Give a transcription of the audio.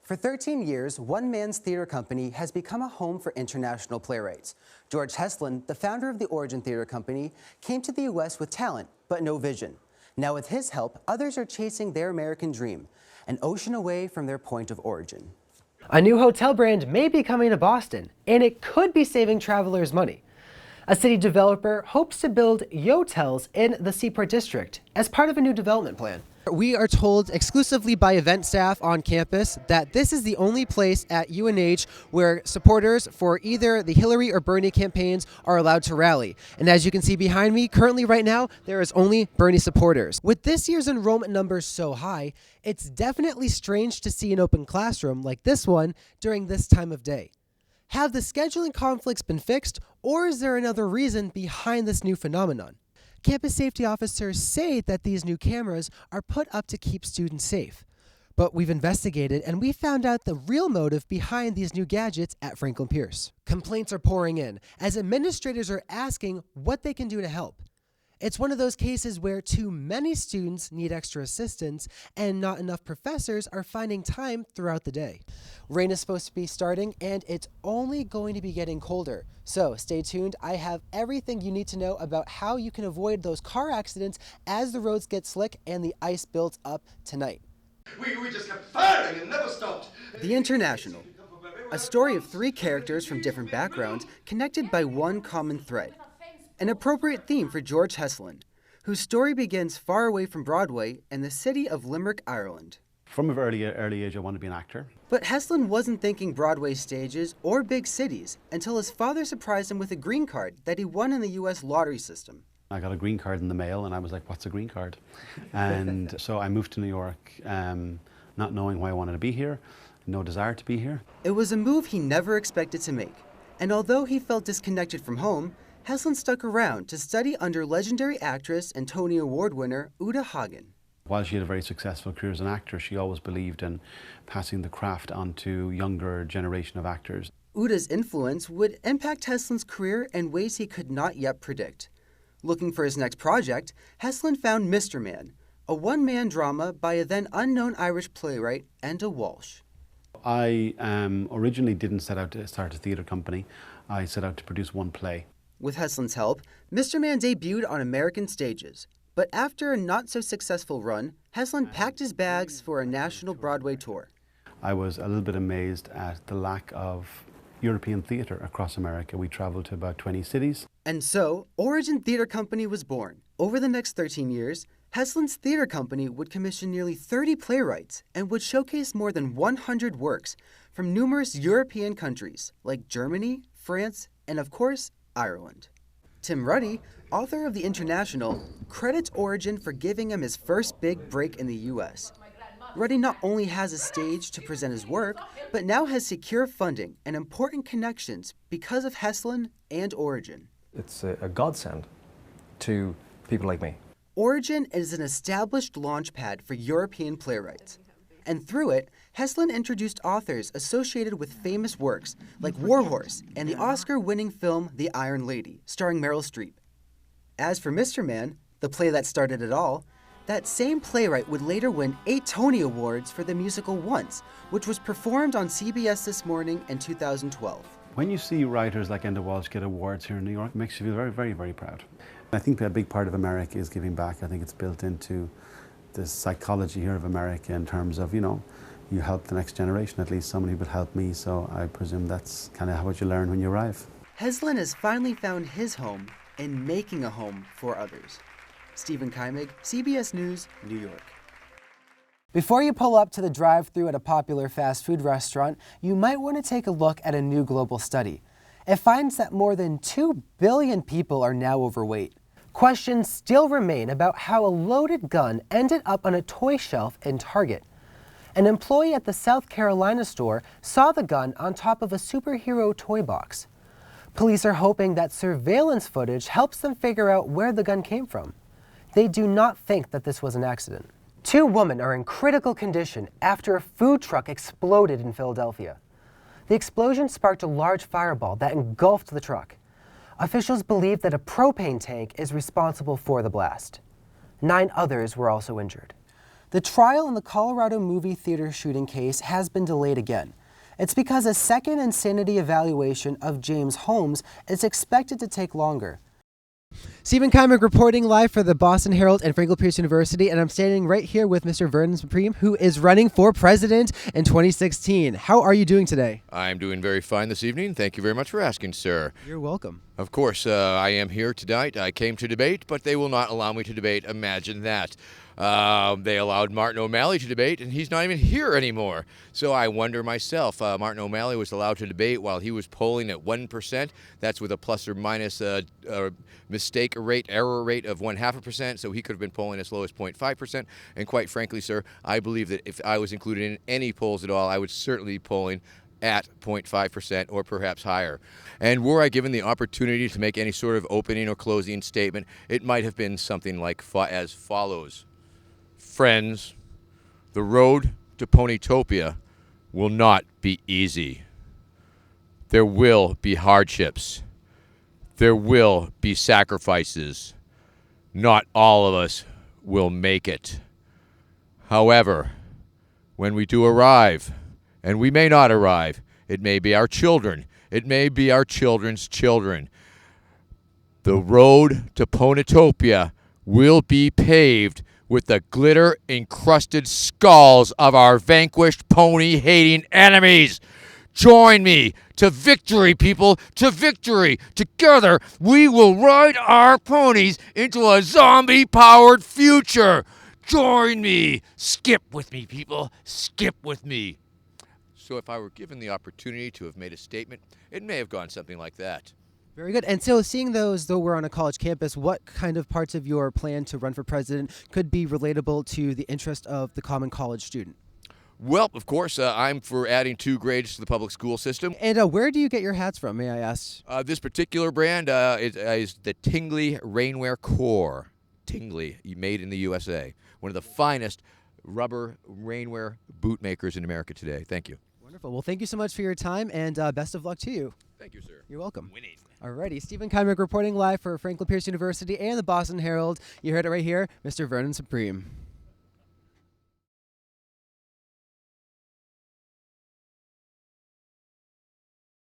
For 13 years, one man's theater company has become a home for international playwrights. George Heslin, the founder of the Origin Theater Company, came to the U.S. with talent, but no vision. Now with his help, others are chasing their American dream, an ocean away from their point of origin. A new hotel brand may be coming to Boston, and it could be saving travelers money. A city developer hopes to build yotels in the Seaport District as part of a new development plan. We are told exclusively by event staff on campus that this is the only place at UNH where supporters for either the Hillary or Bernie campaigns are allowed to rally. And as you can see behind me, currently right now, there is only Bernie supporters. With this year's enrollment numbers so high, it's definitely strange to see an open classroom like this one during this time of day. Have the scheduling conflicts been fixed, or is there another reason behind this new phenomenon? Campus safety officers say that these new cameras are put up to keep students safe. But we've investigated and we found out the real motive behind these new gadgets at Franklin Pierce. Complaints are pouring in as administrators are asking what they can do to help. It's one of those cases where too many students need extra assistance and not enough professors are finding time throughout the day. Rain is supposed to be starting and it's only going to be getting colder. So stay tuned. I have everything you need to know about how you can avoid those car accidents as the roads get slick and the ice builds up tonight. We just kept firing and never stopped. The International, a story of three characters from different backgrounds connected by one common thread. An appropriate theme for George Heslin, whose story begins far away from Broadway in the city of Limerick, Ireland. From a early age, I wanted to be an actor. But Heslin wasn't thinking Broadway stages or big cities until his father surprised him with a green card that he won in the U.S. lottery system. I got a green card in the mail and I was like, what's a green card? And so I moved to New York, not knowing why I wanted to be here, no desire to be here. It was a move he never expected to make. And although he felt disconnected from home, Heslin stuck around to study under legendary actress and Tony Award winner Uta Hagen. While she had a very successful career as an actor, she always believed in passing the craft on to younger generation of actors. Uta's influence would impact Heslin's career in ways he could not yet predict. Looking for his next project, Heslin found Mr. Man, a one-man drama by a then unknown Irish playwright, Enda Walsh. I originally didn't set out to start a theatre company. I set out to produce one play. With Heslin's help, Mr. Man debuted on American stages. But after a not-so-successful run, Heslin packed his bags for a national Broadway tour. I was a little bit amazed at the lack of European theatre across America. We traveled to about 20 cities. And so, Origin Theater Company was born. Over the next 13 years, Heslin's theater company would commission nearly 30 playwrights and would showcase more than 100 works from numerous European countries like Germany, France, and of course, Ireland. Tim Ruddy, author of The International, credits Origin for giving him his first big break in the U.S. Ruddy not only has a stage to present his work, but now has secure funding and important connections because of Heslin and Origin. It's a godsend to people like me. Origin is an established launchpad for European playwrights. And through it, Heslin introduced authors associated with famous works like Warhorse and the Oscar-winning film The Iron Lady, starring Meryl Streep. As for Mr. Man, the play that started it all, that same playwright would later win 8 Tony Awards for the musical Once, which was performed on CBS This Morning in 2012. When you see writers like Enda Walsh get awards here in New York, it makes you feel very, very, very proud. I think a big part of America is giving back. I think it's built into the psychology here of America in terms of, you help the next generation, at least somebody will help me, so I presume that's kind of what you learn when you arrive. Heslin has finally found his home in making a home for others. Stephen Keimig, CBS News, New York. Before you pull up to the drive-thru at a popular fast food restaurant, you might want to take a look at a new global study. It finds that more than 2 billion people are now overweight. Questions still remain about how a loaded gun ended up on a toy shelf in Target. An employee at the South Carolina store saw the gun on top of a superhero toy box. Police are hoping that surveillance footage helps them figure out where the gun came from. They do not think that this was an accident. 2 women are in critical condition after a food truck exploded in Philadelphia. The explosion sparked a large fireball that engulfed the truck. Officials believe that a propane tank is responsible for the blast. 9 others were also injured. The trial in the Colorado movie theater shooting case has been delayed again. It's because a second insanity evaluation of James Holmes is expected to take longer. Stephen Keimig reporting live for the Boston Herald and Franklin Pierce University, and I'm standing right here with Mr. Vermin Supreme, who is running for president in 2016. How are you doing today? I'm doing very fine this evening. Thank you very much for asking, sir. You're welcome. Of course, I am here tonight. I came to debate, but they will not allow me to debate. Imagine that. They allowed Martin O'Malley to debate, and he's not even here anymore. So I wonder myself, Martin O'Malley was allowed to debate while he was polling at 1%. That's with a plus or minus mistake rate, error rate of 0.5%. So he could have been polling as low as 0.5%. And quite frankly, sir, I believe that if I was included in any polls at all, I would certainly be polling at 0.5% or perhaps higher. And were I given the opportunity to make any sort of opening or closing statement, it might have been something like as follows. Friends, the road to Ponytopia will not be easy. There will be hardships. There will be sacrifices. Not all of us will make it. However, when we do arrive, and we may not arrive, it may be our children, it may be our children's children, the road to Ponytopia will be paved with the glitter-encrusted skulls of our vanquished pony-hating enemies. Join me to victory, people, to victory. Together, we will ride our ponies into a zombie-powered future. Join me. Skip with me, people. Skip with me. So if I were given the opportunity to have made a statement, it may have gone something like that. Very good. And so seeing those, though we're on a college campus, what kind of parts of your plan to run for president could be relatable to the interest of the common college student? Well, of course, I'm for adding 2 grades to the public school system. And where do you get your hats from, may I ask? This particular brand is the Tingley Rainwear Core. Tingley, made in the USA. One of the finest rubber rainwear boot makers in America today. Thank you. Wonderful. Well, thank you so much for your time, and best of luck to you. Thank you, sir. You're welcome. Winning. Alrighty, Stephen Keimig reporting live for Franklin Pierce University and the Boston Herald. You heard it right here, Mr. Vermin Supreme.